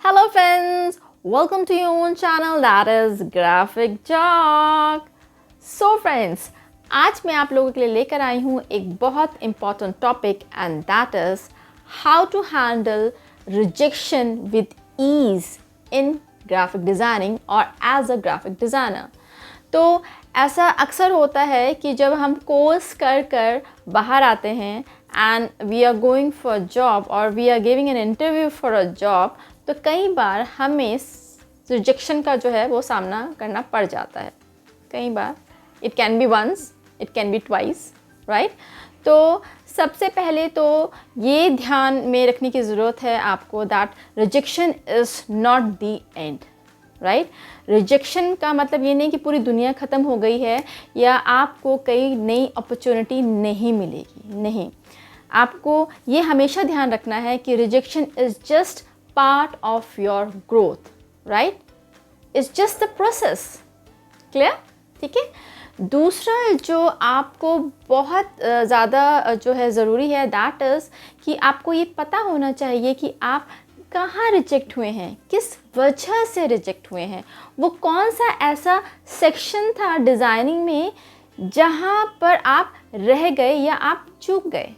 Hello friends, welcome to your own channel that is Graphic Talk. So friends, आज मैं आप लोगों के लिए लेकर आई हूँ एक बहुत important topic and that is how to handle rejection with ease in graphic designing or as a graphic designer. तो ऐसा अक्सर होता है कि जब हम कोर्स कर बाहर आते हैं and we are going for job और we are giving an interview for a job, तो कई बार हमें रिजेक्शन का जो है वो सामना करना पड़ जाता है. कई बार it can be once, it can be twice, right. तो सबसे पहले तो ये ध्यान में रखने की ज़रूरत है आपको that rejection is not the end, right. Rejection का मतलब ये नहीं कि पूरी दुनिया ख़त्म हो गई है या आपको कई नई अपॉर्चुनिटी नहीं मिलेगी. नहीं, आपको ये हमेशा ध्यान रखना है कि rejection is just part of your growth, right. It's just the process. Clear? ठीक है. दूसरा जो आपको बहुत ज़्यादा जो है ज़रूरी है दैट इज़ कि आपको ये पता होना चाहिए कि आप कहाँ रिजेक्ट हुए हैं, किस वजह से रिजेक्ट हुए हैं, वो कौन सा ऐसा सेक्शन था डिज़ाइनिंग में जहाँ पर आप रह गए या आप चूक गए.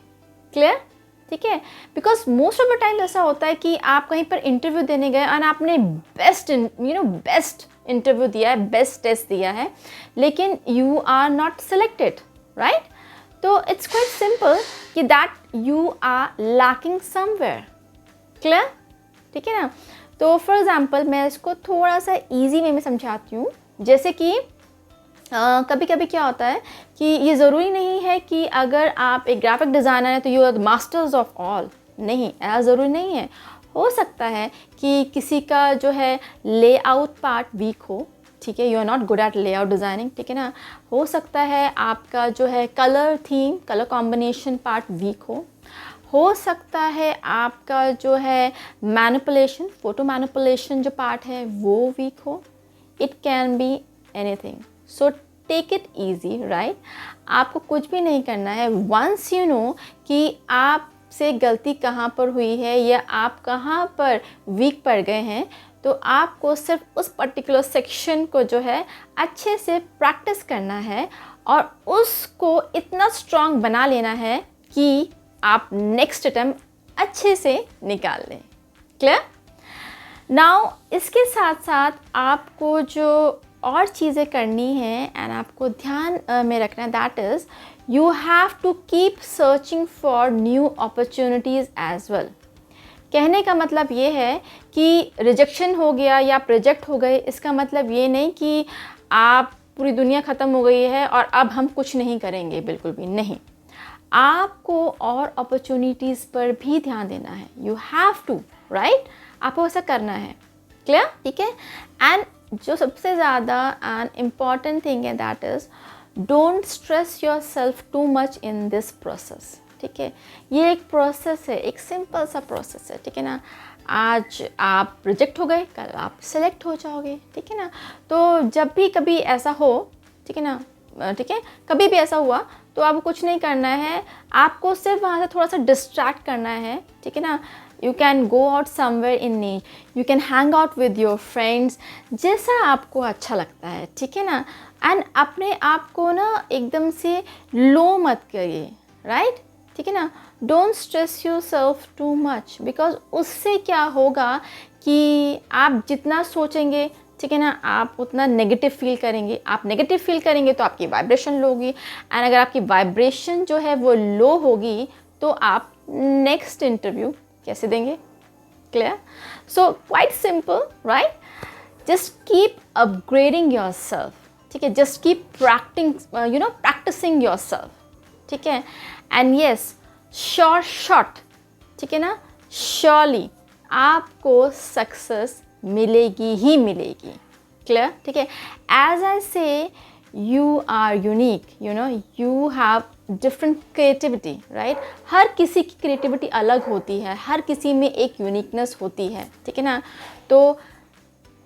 क्लियर? ठीक है. Because most of the time ऐसा होता है कि आप कहीं पर इंटरव्यू देने गए और आपने बेस्ट इंटरव्यू दिया है, बेस्ट टेस्ट दिया है, लेकिन you are not selected, right. तो इट्स क्वाइट सिंपल कि that you are lacking somewhere. Clear? ठीक है ना. तो फॉर एग्जाम्पल मैं इसको थोड़ा सा ईजी वे में समझाती हूँ. जैसे कि कभी कभी क्या होता है कि ये ज़रूरी नहीं है कि अगर आप एक ग्राफिक डिज़ाइनर हैं तो you are the masters of all. नहीं, ऐसा ज़रूरी नहीं है. हो सकता है कि किसी का जो है लेआउट पार्ट वीक हो. ठीक है, you are not good at layout designing. ठीक है ना. हो सकता है आपका जो है colour theme, colour combination part weak हो सकता है आपका जो है मैनिपुलेशन, फोटो मैनिपुलेशन जो पार्ट है वो वीक हो. It can be anything. So take it easy, right. आपको कुछ भी नहीं करना है. वंस यू नो कि आपसे गलती कहाँ पर हुई है या आप कहाँ पर वीक पड़ गए हैं, तो आपको सिर्फ उस पर्टिकुलर सेक्शन को जो है अच्छे से प्रैक्टिस करना है और उसको इतना स्ट्रॉन्ग बना लेना है कि आप नेक्स्ट अटेम्प्ट अच्छे से निकाल लें. क्लियर? नाउ इसके साथ साथ आपको जो और चीज़ें करनी है एंड आपको ध्यान में रखना है that is you have to keep searching for new opportunities as well. कहने का मतलब ये है कि रिजेक्शन हो गया या प्रोजेक्ट हो गए, इसका मतलब ये नहीं कि आप पूरी दुनिया ख़त्म हो गई है और अब हम कुछ नहीं करेंगे. बिल्कुल भी नहीं. आपको और अपॉर्चुनिटीज़ पर भी ध्यान देना है. You have to, right. आपको ऐसा करना है. क्लियर? ठीक है. एंड जो सबसे ज़्यादा एंड इम्पॉर्टेंट थिंग है that is don't stress your self too much in this process. ठीक है. ये एक प्रोसेस है, एक सिंपल सा प्रोसेस है. ठीक है ना. आज आप रिजेक्ट हो गए, कल आप सेलेक्ट हो जाओगे. ठीक है ना. तो जब भी कभी ऐसा हो, ठीक है ना, ठीक है, कभी भी ऐसा हुआ तो आपको कुछ नहीं करना है. आपको सिर्फ वहाँ से थोड़ा सा डिस्ट्रैक्ट करना है. ठीक है ना. You can go out somewhere in nature, you can hang out with your friends, जैसा आपको अच्छा लगता है. ठीक है ना. एंड अपने आप को ना एकदम से लो मत करिए, राइट. ठीक है ना. Don't stress your self too much because उससे क्या होगा कि आप जितना सोचेंगे, ठीक है ना, आप उतना नेगेटिव फील करेंगे. आप नेगेटिव फील करेंगे तो आपकी वाइब्रेशन लो होगी एंड अगर आपकी वाइब्रेशन जो है वो लो होगी तो आप नेक्स्ट इंटरव्यू कैसे देंगे. Clear? So quite simple, right. Just keep upgrading yourself. ठीक है. Just keep practising yourself. ठीक है. एंड येस, शॉर्ट, ठीक है ना, श्योरली आपको सक्सेस मिलेगी ही मिलेगी. क्लियर? ठीक है. As I say you are unique, you have different creativity, right. हर किसी की क्रिएटिविटी अलग होती है, हर किसी में एक यूनिकनेस होती है. ठीक है ना. तो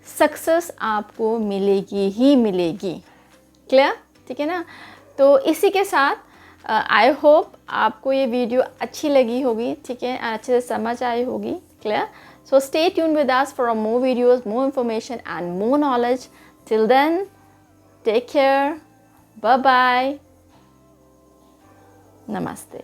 सक्सेस आपको मिलेगी ही मिलेगी. क्लियर? ठीक है ना. तो इसी के साथ आई होप आपको ये वीडियो अच्छी लगी होगी. ठीक है. अच्छे से समझ आई होगी. Clear? So stay tuned with us for more videos, more information and more knowledge. Till then, take care. Bye-bye. Namaste.